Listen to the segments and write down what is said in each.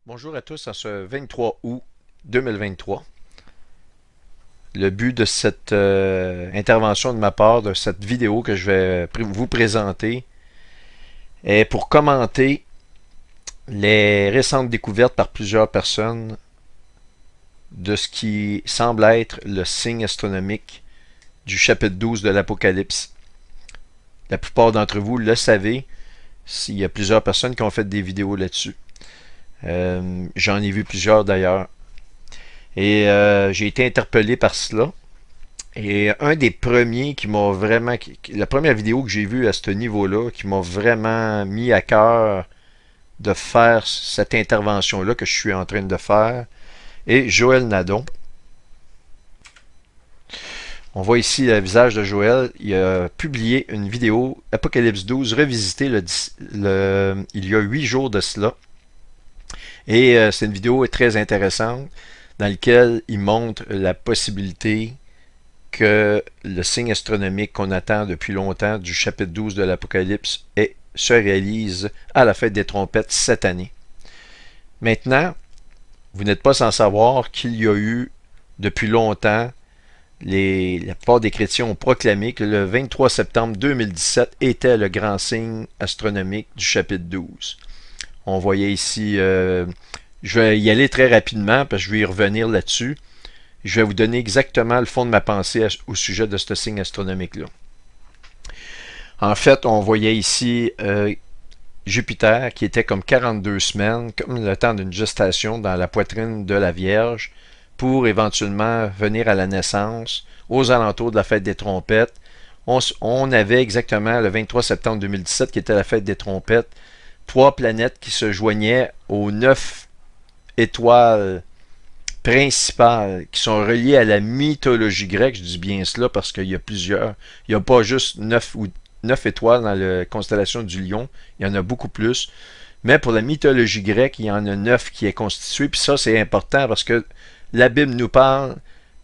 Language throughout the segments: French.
Bonjour à tous en ce 23 août 2023. Le but de cette intervention de ma part, de cette vidéo que je vais vous présenter, est pour commenter les récentes découvertes par plusieurs personnes de ce qui semble être le signe astronomique du chapitre 12 de l'Apocalypse. La plupart d'entre vous le savez, il y a plusieurs personnes qui ont fait des vidéos là-dessus. J'en ai vu plusieurs d'ailleurs. Et j'ai été interpellé par cela. Et un des premiers qui m'a vraiment... La première vidéo que j'ai vue à ce niveau-là, qui m'a vraiment mis à cœur de faire cette intervention-là que je suis en train de faire, est Joël Nadon. On voit ici le visage de Joël. Il a publié une vidéo Apocalypse 12 revisitée il y a 8 jours de cela. Et c'est une vidéo très intéressante dans laquelle il montre la possibilité que le signe astronomique qu'on attend depuis longtemps du chapitre 12 de l'Apocalypse se réalise à la fête des trompettes cette année. Maintenant, vous n'êtes pas sans savoir qu'il y a eu depuis longtemps, la plupart des chrétiens ont proclamé que le 23 septembre 2017 était le grand signe astronomique du chapitre 12. On voyait ici, je vais y aller très rapidement parce que je vais y revenir là-dessus. Je vais vous donner exactement le fond de ma pensée au sujet de ce signe astronomique-là. En fait, on voyait ici Jupiter qui était comme 42 semaines, comme le temps d'une gestation dans la poitrine de la Vierge, pour éventuellement venir à la naissance, aux alentours de la fête des trompettes. On avait exactement le 23 septembre 2017 qui était la fête des trompettes, 3 planètes qui se joignaient aux 9 étoiles principales qui sont reliées à la mythologie grecque. Je dis bien cela parce qu'il y a plusieurs. Il n'y a pas juste 9 étoiles dans la constellation du Lion. Il y en a beaucoup plus. Mais pour la mythologie grecque, il y en a 9 qui est constituée. Puis ça, c'est important parce que la Bible nous parle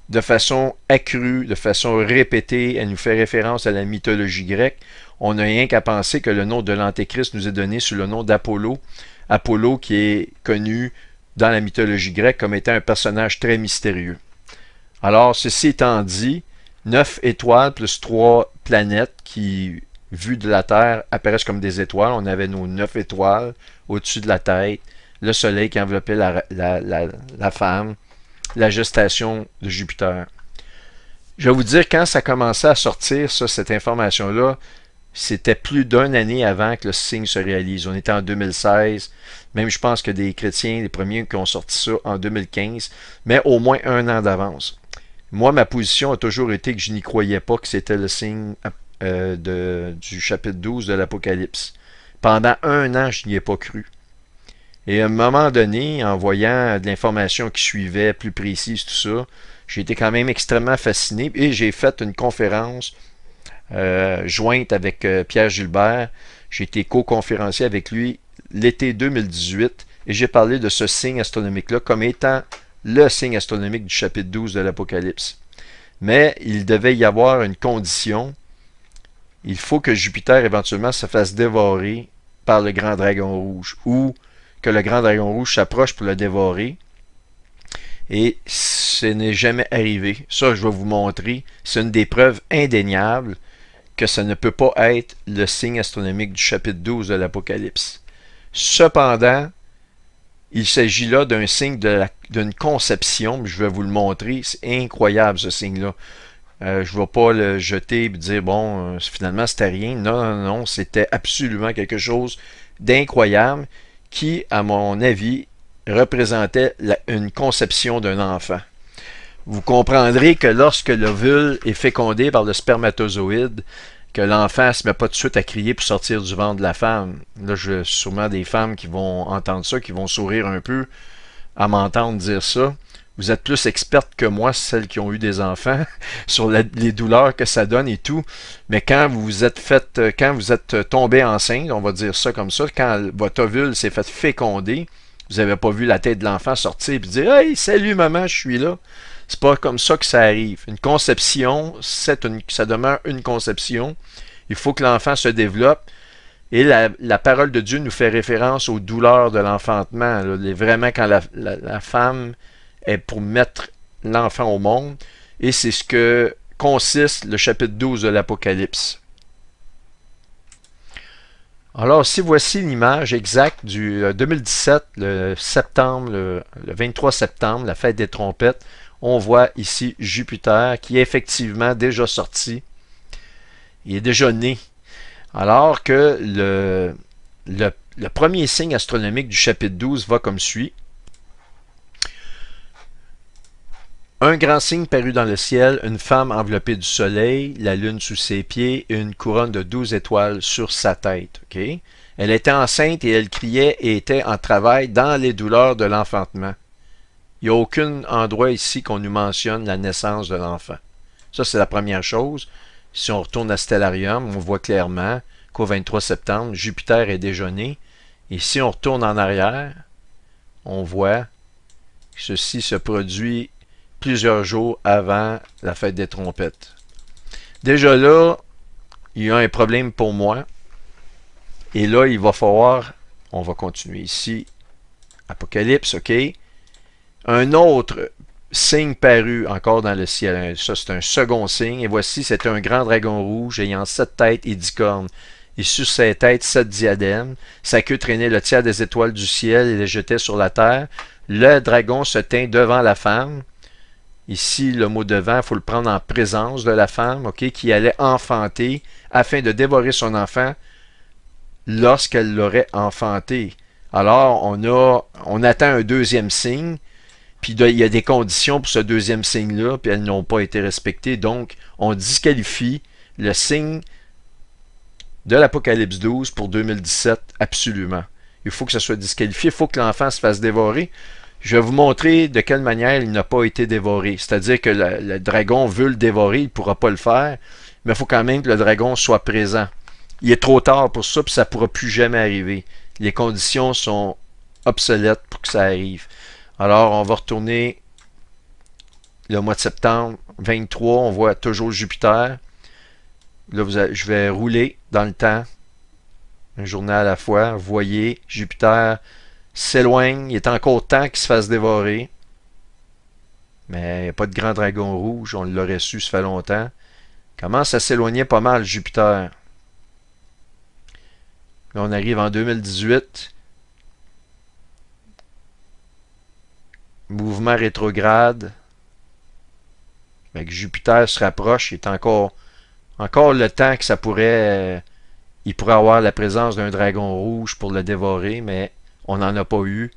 de façon accrue, de façon répétée. Elle nous fait référence à la mythologie grecque. On n'a rien qu'à penser que le nom de l'Antéchrist nous est donné sous le nom d'Apollo. Apollo qui est connu dans la mythologie grecque comme étant un personnage très mystérieux. Alors, ceci étant dit, 9 étoiles plus 3 planètes qui, vues de la Terre, apparaissent comme des étoiles. On avait nos 9 étoiles au-dessus de la tête, le soleil qui enveloppait la femme, la gestation de Jupiter. Je vais vous dire, quand ça commençait à sortir, cette information-là, c'était plus d'une année avant que le signe se réalise. On était en 2016. Même je pense que des chrétiens, les premiers qui ont sorti ça en 2015, mais au moins un an d'avance. Moi, ma position a toujours été que je n'y croyais pas que c'était le signe du chapitre 12 de l'Apocalypse. Pendant un an, je n'y ai pas cru. Et à un moment donné, en voyant de l'information qui suivait, plus précise, tout ça, j'ai été quand même extrêmement fasciné et j'ai fait une conférence jointe avec Pierre Gilbert. J'ai été co-conférencier avec lui l'été 2018 et j'ai parlé de ce signe astronomique-là comme étant le signe astronomique du chapitre 12 de l'Apocalypse. Mais il devait y avoir une condition. Il faut que Jupiter éventuellement se fasse dévorer par le grand dragon rouge ou que le grand dragon rouge s'approche pour le dévorer. Et ce n'est jamais arrivé. Ça, je vais vous montrer. C'est une des preuves indéniables que ça ne peut pas être le signe astronomique du chapitre 12 de l'Apocalypse. Cependant, il s'agit là d'un signe d'une conception, je vais vous le montrer, c'est incroyable ce signe-là. Je ne vais pas le jeter et dire, bon, finalement c'était rien. Non, non, non, c'était absolument quelque chose d'incroyable qui, à mon avis, représentait une conception d'un enfant. Vous comprendrez que lorsque l'ovule est fécondé par le spermatozoïde, que l'enfant ne se met pas tout de suite à crier pour sortir du ventre de la femme. Là, je sûrement des femmes qui vont entendre ça, qui vont sourire un peu à m'entendre dire ça. Vous êtes plus experte que moi, celles qui ont eu des enfants, sur les douleurs que ça donne et tout. Mais quand vous êtes tombé enceinte, on va dire ça comme ça, quand votre ovule s'est fait féconder, vous n'avez pas vu la tête de l'enfant sortir et dire « Hey, salut maman, je suis là ». C'est pas comme ça que ça arrive. Une conception, ça demeure une conception. Il faut que l'enfant se développe. Et la parole de Dieu nous fait référence aux douleurs de l'enfantement. Vraiment, quand la femme est pour mettre l'enfant au monde. Et c'est ce que consiste le chapitre 12 de l'Apocalypse. Alors, si voici l'image exacte du 2017, le 23 septembre, la fête des trompettes, on voit ici Jupiter qui est effectivement déjà sorti. Il est déjà né. Alors que le premier signe astronomique du chapitre 12 va comme suit. Un grand signe parut dans le ciel, une femme enveloppée du soleil, la lune sous ses pieds et une couronne de 12 étoiles sur sa tête. Okay? Elle était enceinte et elle criait et était en travail dans les douleurs de l'enfantement. Il n'y a aucun endroit ici qu'on nous mentionne la naissance de l'enfant. Ça, c'est la première chose. Si on retourne à Stellarium, on voit clairement qu'au 23 septembre, Jupiter est déjà né. Et si on retourne en arrière, on voit que ceci se produit plusieurs jours avant la fête des trompettes. Déjà là, il y a un problème pour moi. Et là, il va falloir, on va continuer ici, Apocalypse, ok? Un autre signe parut encore dans le ciel. Ça, c'est un second signe. Et voici, c'était un grand dragon rouge ayant 7 têtes et 10 cornes. Et sur ses têtes, 7 diadèmes. Sa queue traînait le tiers des étoiles du ciel et les jetait sur la terre. Le dragon se tint devant la femme. Ici, le mot devant, il faut le prendre en présence de la femme, ok, qui allait enfanter afin de dévorer son enfant lorsqu'elle l'aurait enfanté. Alors, on attend un deuxième signe, puis il y a des conditions pour ce deuxième signe-là, puis elles n'ont pas été respectées. Donc, on disqualifie le signe de l'Apocalypse 12 pour 2017, absolument. Il faut que ça soit disqualifié, il faut que l'enfant se fasse dévorer. Je vais vous montrer de quelle manière il n'a pas été dévoré. C'est-à-dire que le dragon veut le dévorer, il ne pourra pas le faire, mais il faut quand même que le dragon soit présent. Il est trop tard pour ça, puis ça ne pourra plus jamais arriver. Les conditions sont obsolètes pour que ça arrive. Alors, on va retourner le mois de septembre 23, on voit toujours Jupiter. Là, je vais rouler dans le temps, une journée à la fois. Vous voyez, Jupiter s'éloigne, il est encore temps qu'il se fasse dévorer. Mais il n'y a pas de grand dragon rouge, on l'aurait su, ça fait longtemps. Commence à s'éloigner pas mal, Jupiter. Là, on arrive en 2018. Mouvement rétrograde. Avec Jupiter se rapproche, il est encore le temps que ça pourrait... il pourrait avoir la présence d'un dragon rouge pour le dévorer, mais on n'en a pas eu.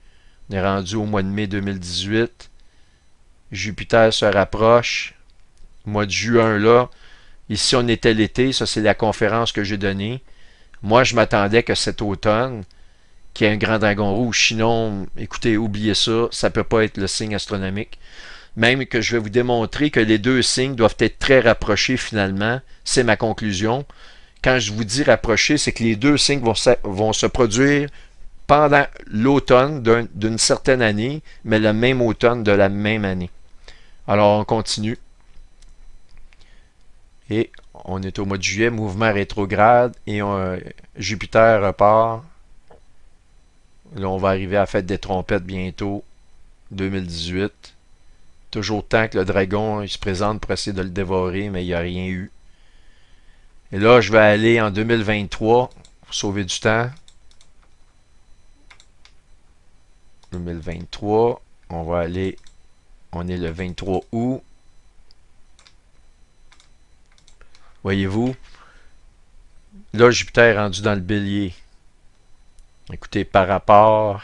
On est rendu au mois de mai 2018. Jupiter se rapproche. Mois de juin, là. Ici, on était l'été. Ça, c'est la conférence que j'ai donnée. Moi, je m'attendais que cet automne, qu'il y ait un grand dragon rouge. Sinon, écoutez, oubliez ça. Ça ne peut pas être le signe astronomique. Même que je vais vous démontrer que les deux signes doivent être très rapprochés finalement. C'est ma conclusion. Quand je vous dis rapprochés, c'est que les deux signes vont se produire pendant l'automne d'une certaine année, mais le même automne de la même année. Alors, on continue. Et on est au mois de juillet, mouvement rétrograde, et Jupiter repart. Là, on va arriver à la fête des trompettes bientôt, 2018. Toujours temps que le dragon il se présente pour essayer de le dévorer, mais il n'y a rien eu. Et là, je vais aller en 2023 pour sauver du temps. 2023, on va aller, on est le 23 août. Voyez-vous, là, Jupiter est rendu dans le bélier. Écoutez, par rapport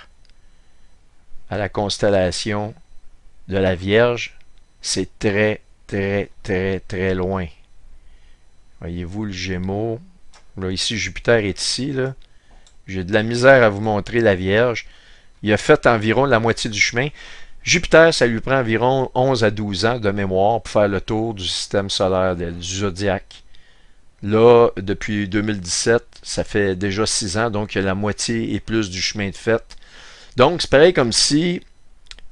à la constellation de la Vierge, c'est très, très, très, très loin. Voyez-vous le Gémeaux. Là, ici, Jupiter est ici. Là. J'ai de la misère à vous montrer la Vierge. Il a fait environ la moitié du chemin. Jupiter, ça lui prend environ 11 à 12 ans de mémoire pour faire le tour du système solaire, du zodiaque. Là, depuis 2017, ça fait déjà 6 ans, donc il y a la moitié et plus du chemin de fait. Donc, c'est pareil comme si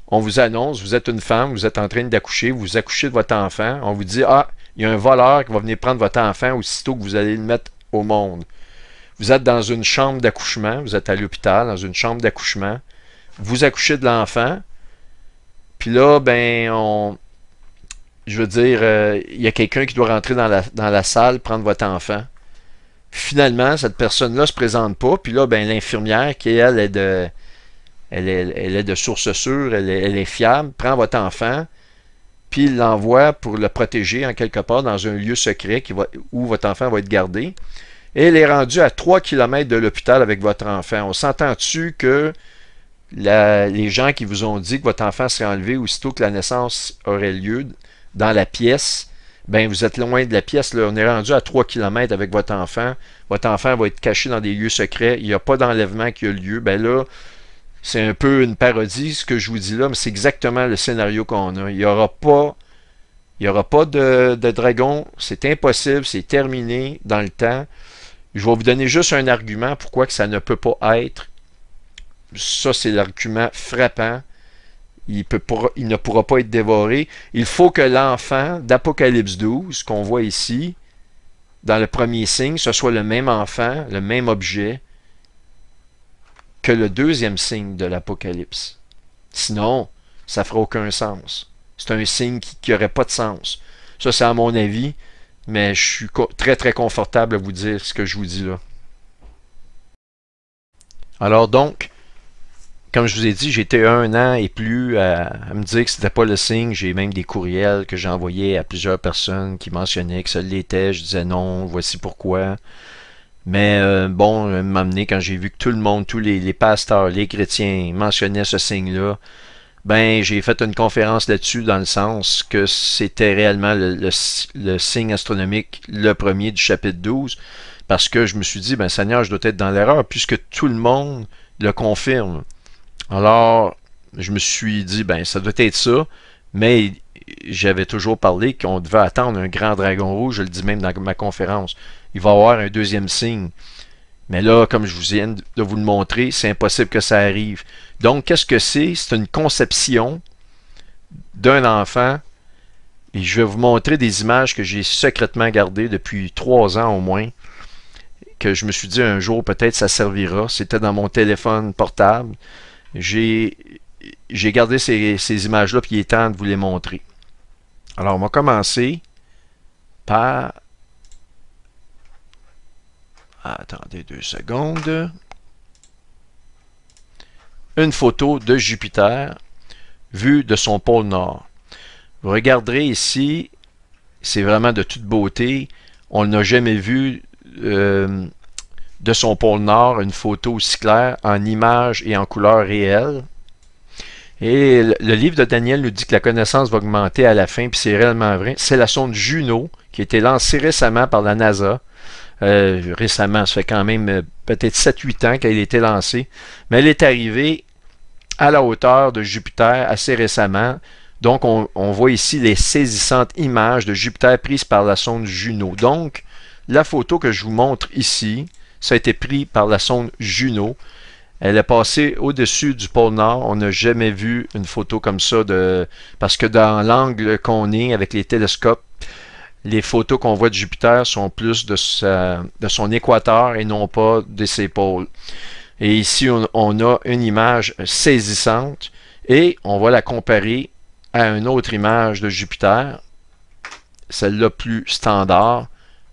on vous annonce, vous êtes une femme, vous êtes en train d'accoucher, vous accouchez de votre enfant, on vous dit, ah, il y a un voleur qui va venir prendre votre enfant aussitôt que vous allez le mettre au monde. Vous êtes dans une chambre d'accouchement, vous êtes à l'hôpital, dans une chambre d'accouchement, vous accouchez de l'enfant, puis là, ben, je veux dire, il y a quelqu'un qui doit rentrer dans la salle, prendre votre enfant. Finalement, cette personne-là se présente pas, puis là, ben, l'infirmière, qui elle est de source sûre, elle est fiable, prend votre enfant, puis l'envoie pour le protéger en quelque part dans un lieu secret où votre enfant va être gardé. Et elle est rendue à 3 km de l'hôpital avec votre enfant. On s'entend-tu que les gens qui vous ont dit que votre enfant serait enlevé aussitôt que la naissance aurait lieu dans la pièce, ben vous êtes loin de la pièce, là. On est rendu à 3 km avec votre enfant. Votre enfant va être caché dans des lieux secrets. Il n'y a pas d'enlèvement qui a lieu. Ben là, c'est un peu une parodie, ce que je vous dis là, mais c'est exactement le scénario qu'on a. Il n'y aura pas de dragon. C'est impossible. C'est terminé dans le temps. Je vais vous donner juste un argument pourquoi que ça ne peut pas être. Ça, c'est l'argument frappant. Il ne pourra pas être dévoré. Il faut que l'enfant d'Apocalypse 12, qu'on voit ici, dans le premier signe, ce soit le même enfant, le même objet, que le deuxième signe de l'Apocalypse. Sinon, ça ne fera aucun sens. C'est un signe qui n'aurait pas de sens. Ça, c'est à mon avis, mais je suis très, très confortable à vous dire ce que je vous dis là. Alors donc, comme je vous ai dit, j'étais 1 an et plus à me dire que c'était pas le signe. J'ai même des courriels que j'ai envoyés à plusieurs personnes qui mentionnaient que ça l'était. Je disais non, voici pourquoi. Mais bon, m'amener quand j'ai vu que tout le monde, tous les pasteurs, les chrétiens mentionnaient ce signe-là, ben j'ai fait une conférence là-dessus dans le sens que c'était réellement le signe astronomique, le premier du chapitre 12, parce que je me suis dit, ben Seigneur, je dois être dans l'erreur puisque tout le monde le confirme. Alors, je me suis dit, ben, ça doit être ça, mais j'avais toujours parlé qu'on devait attendre un grand dragon rouge, je le dis même dans ma conférence. Il va y avoir un deuxième signe. Mais là, comme je vous viens de vous le montrer, c'est impossible que ça arrive. Donc, qu'est-ce que c'est? C'est une conception d'un enfant. Et je vais vous montrer des images que j'ai secrètement gardées depuis 3 ans au moins, que je me suis dit un jour, peut-être ça servira. C'était dans mon téléphone portable. J'ai gardé ces images-là, puis il est temps de vous les montrer. Alors, on va commencer par... Attendez 2 secondes. Une photo de Jupiter vue de son pôle nord. Vous regarderez ici, c'est vraiment de toute beauté. On n'a jamais vu de son pôle nord une photo aussi claire en images et en couleurs réelles. Et le livre de Daniel nous dit que la connaissance va augmenter à la fin, puis c'est réellement vrai. C'est la sonde Juno qui a été lancée récemment par la NASA. Récemment, ça fait quand même peut-être 7-8 ans qu'elle a été lancée. Mais elle est arrivée à la hauteur de Jupiter assez récemment. Donc, on voit ici les saisissantes images de Jupiter prises par la sonde Juno. Donc, la photo que je vous montre ici, ça a été pris par la sonde Juno. Elle est passée au-dessus du pôle Nord. On n'a jamais vu une photo comme ça parce que dans l'angle qu'on est avec les télescopes, les photos qu'on voit de Jupiter sont plus de son équateur et non pas de ses pôles. Et ici, on a une image saisissante et on va la comparer à une autre image de Jupiter, celle-là plus standard,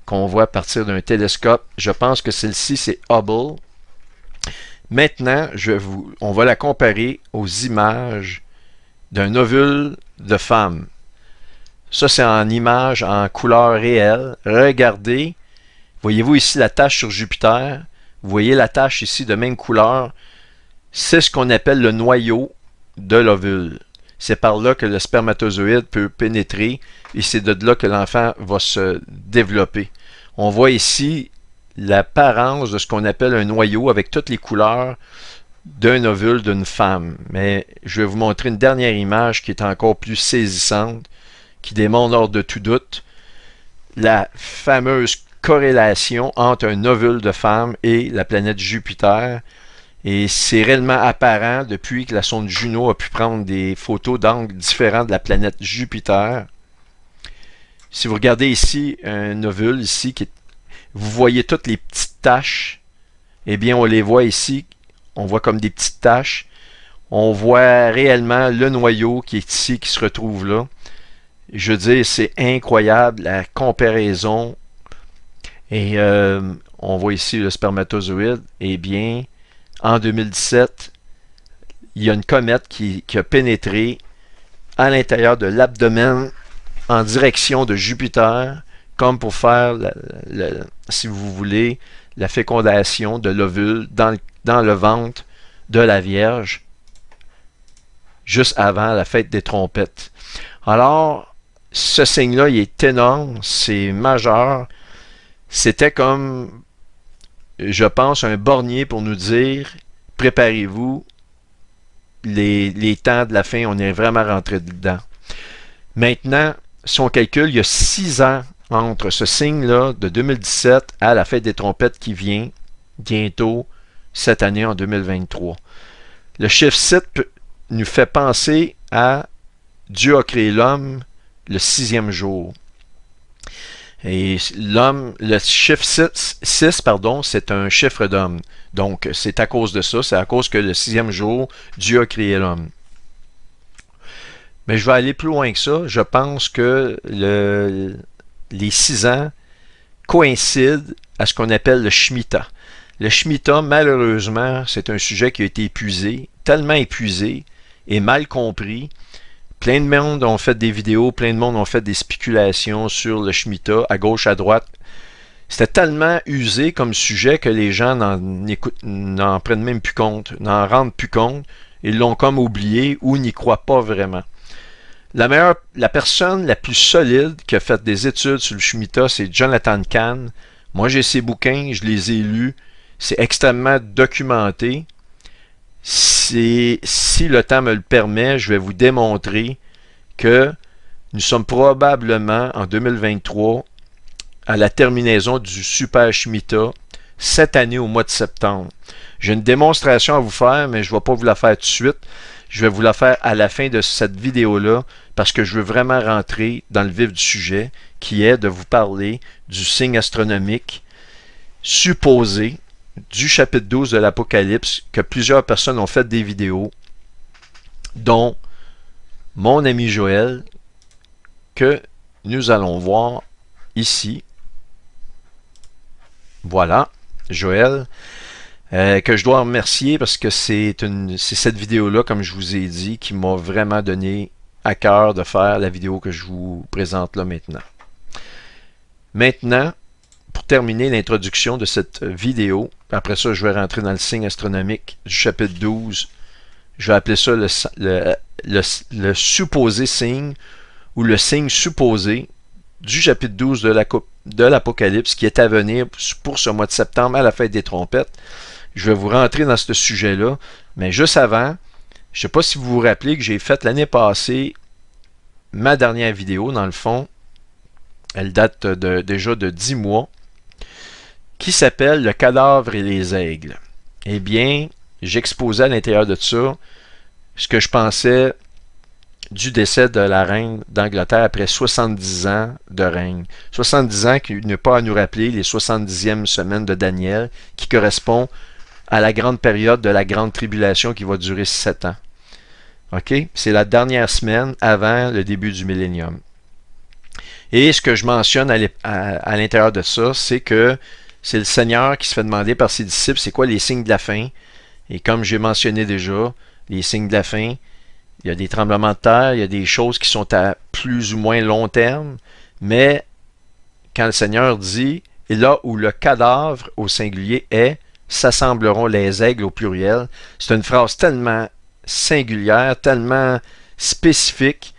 qu'on voit à partir d'un télescope. Je pense que celle-ci, c'est Hubble. Maintenant, on va la comparer aux images d'un ovule de femme. Ça, c'est en image, en couleur réelle. Regardez, voyez-vous ici la tache sur Jupiter? Vous voyez la tache ici de même couleur? C'est ce qu'on appelle le noyau de l'ovule. C'est par là que le spermatozoïde peut pénétrer et c'est de là que l'enfant va se développer. On voit ici l'apparence de ce qu'on appelle un noyau avec toutes les couleurs d'un ovule d'une femme. Mais je vais vous montrer une dernière image qui est encore plus saisissante, qui démontre hors de tout doute la fameuse corrélation entre un ovule de femme et la planète Jupiter. Et c'est réellement apparent depuis que la sonde Juno a pu prendre des photos d'angles différents de la planète Jupiter. Si vous regardez ici un ovule, ici, vous voyez toutes les petites taches eh bien, on les voit ici. On voit comme des petites taches. On voit réellement le noyau qui est ici, qui se retrouve là. Je veux dire, c'est incroyable la comparaison. Et on voit ici le spermatozoïde. Eh bien, en 2017, il y a une comète qui a pénétré à l'intérieur de l'abdomen en direction de Jupiter, comme pour faire, si vous voulez, la fécondation de l'ovule dans le ventre de la Vierge, juste avant la fête des trompettes. Alors, ce signe-là, il est énorme, c'est majeur. C'était comme, je pense, un bornier pour nous dire, préparez-vous, les temps de la fin, on est vraiment rentré dedans. Maintenant, si on calcule, il y a 6 ans entre ce signe-là de 2017 à la fête des trompettes qui vient bientôt cette année en 2023. Le chiffre 7 nous fait penser à Dieu a créé l'homme le 6e jour. Et l'homme, le chiffre 6, pardon, c'est un chiffre d'homme. Donc, c'est à cause de ça, c'est à cause que le 6e jour, Dieu a créé l'homme. Mais je vais aller plus loin que ça. Je pense que les 6 ans coïncident à ce qu'on appelle le Shemitah. Le Shemitah, malheureusement, c'est un sujet qui a été épuisé, tellement épuisé et mal compris. Plein de monde ont fait des vidéos, plein de monde ont fait des spéculations sur le Shemitah, à gauche, à droite. C'était tellement usé comme sujet que les gens n'en prennent même plus compte, n'en rendent plus compte. Ils l'ont comme oublié ou n'y croient pas vraiment. La personne la plus solide qui a fait des études sur le Shemitah, c'est Jonathan Cahn. Moi, j'ai ses bouquins, je les ai lus. C'est extrêmement documenté. Si le temps me le permet, je vais vous démontrer que nous sommes probablement en 2023 à la terminaison du Super Shemitah cette année au mois de septembre. J'ai une démonstration à vous faire, mais je ne vais pas vous la faire tout de suite. Je vais vous la faire à la fin de cette vidéo-là parce que je veux vraiment rentrer dans le vif du sujet qui est de vous parler du signe astronomique supposé du chapitre 12 de l'Apocalypse que plusieurs personnes ont fait des vidéos dont mon ami Joël que nous allons voir ici. Voilà, Joël. Que je dois remercier parce que c'est cette vidéo-là, comme je vous ai dit, qui m'a vraiment donné à cœur de faire la vidéo que je vous présente là maintenant. Maintenant, pour terminer l'introduction de cette vidéo, après ça, je vais rentrer dans le signe astronomique du chapitre 12. Je vais appeler ça le supposé signe ou le signe supposé du chapitre 12 de l'Apocalypse qui est à venir pour ce mois de septembre à la fête des trompettes. Je vais vous rentrer dans ce sujet-là, mais juste avant, je ne sais pas si vous vous rappelez que j'ai fait l'année passée ma dernière vidéo, dans le fond, elle date déjà de 10 mois, qui s'appelle « Le cadavre et les aigles ». Eh bien, j'exposais à l'intérieur de ça ce que je pensais du décès de la reine d'Angleterre après 70 ans de règne. 70 ans qui n'est pas à nous rappeler les 70e semaines de Daniel, qui correspond à la grande période de la grande tribulation qui va durer 7 ans. OK? C'est la dernière semaine avant le début du millénium. Et ce que je mentionne à l'intérieur de ça, c'est que c'est le Seigneur qui se fait demander par ses disciples, c'est quoi les signes de la fin? Et comme j'ai mentionné déjà, les signes de la fin, il y a des tremblements de terre, il y a des choses qui sont à plus ou moins long terme, mais quand le Seigneur dit, et là où le cadavre au singulier est, s'assembleront les aigles au pluriel. C'est une phrase tellement singulière, tellement spécifique.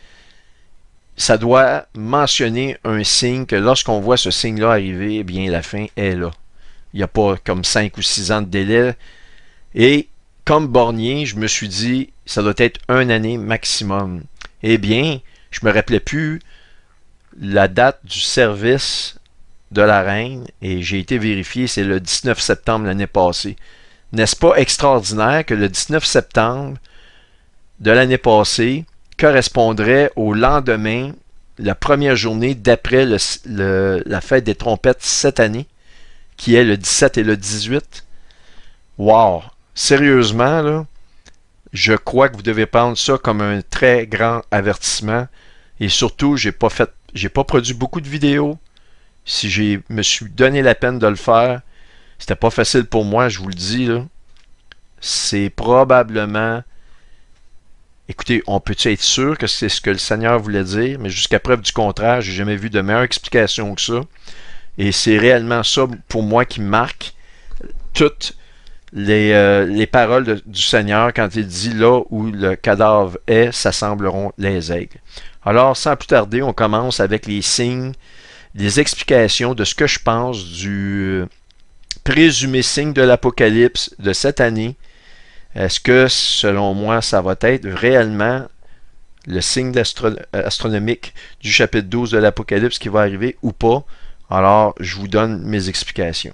Ça doit mentionner un signe que lorsqu'on voit ce signe-là arriver, eh bien la fin est là. Il n'y a pas comme 5 ou 6 ans de délai. Et comme bornier, je me suis dit, ça doit être 1 année maximum. Eh bien, je ne me rappelais plus la date du service de la reine et j'ai été vérifié, c'est le 19 septembre l'année passée. N'est-ce pas extraordinaire que le 19 septembre de l'année passée correspondrait au lendemain, la première journée d'après la fête des trompettes cette année, qui est le 17 et le 18? Wow! Sérieusement, là, je crois que vous devez prendre ça comme un très grand avertissement. Et surtout, j'ai pas produit beaucoup de vidéos. Si me suis donné la peine de le faire, c'était pas facile pour moi, je vous le dis, là. C'est probablement, écoutez, on peut être sûr que c'est ce que le Seigneur voulait dire, mais jusqu'à preuve du contraire, j'ai jamais vu de meilleure explication que ça. Et c'est réellement ça pour moi qui marque toutes les paroles du Seigneur quand il dit là où le cadavre est, s'assembleront les aigles. Alors, sans plus tarder, on commence avec les signes, les explications de ce que je pense du présumé signe de l'Apocalypse de cette année. Est-ce que, selon moi, ça va être réellement le signe astronomique du chapitre 12 de l'Apocalypse qui va arriver ou pas? Alors, je vous donne mes explications.